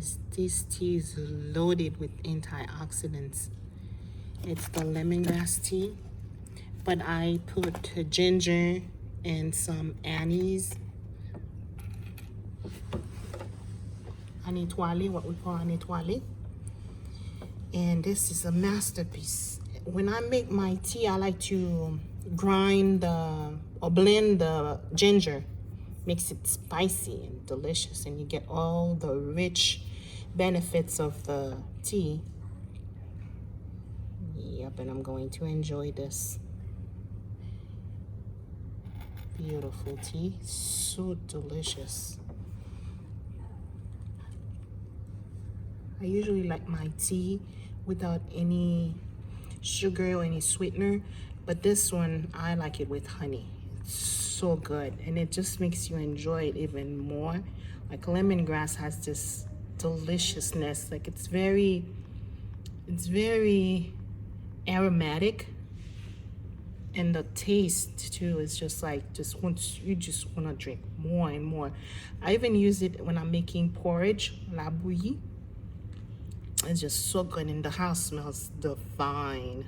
guys, this tea is loaded with antioxidants. It's the lemongrass tea, but I put ginger and some anise, anitoile, what we call anitoile. And this is a masterpiece. When I make my tea, I like to grind or blend the ginger. Makes it spicy and delicious, and you get all the rich benefits of the tea. Yep, and I'm going to enjoy this beautiful tea. So delicious. I usually like my tea without any sugar or any sweetener, but this one I like it with honey. It's so good, and it just makes you enjoy it even more. Like lemongrass has this deliciousness. Like it's very aromatic, and the taste too is just like you just want to drink more and more. I even use it when I'm making porridge, la bouillie. It's just so good, and the house smells divine.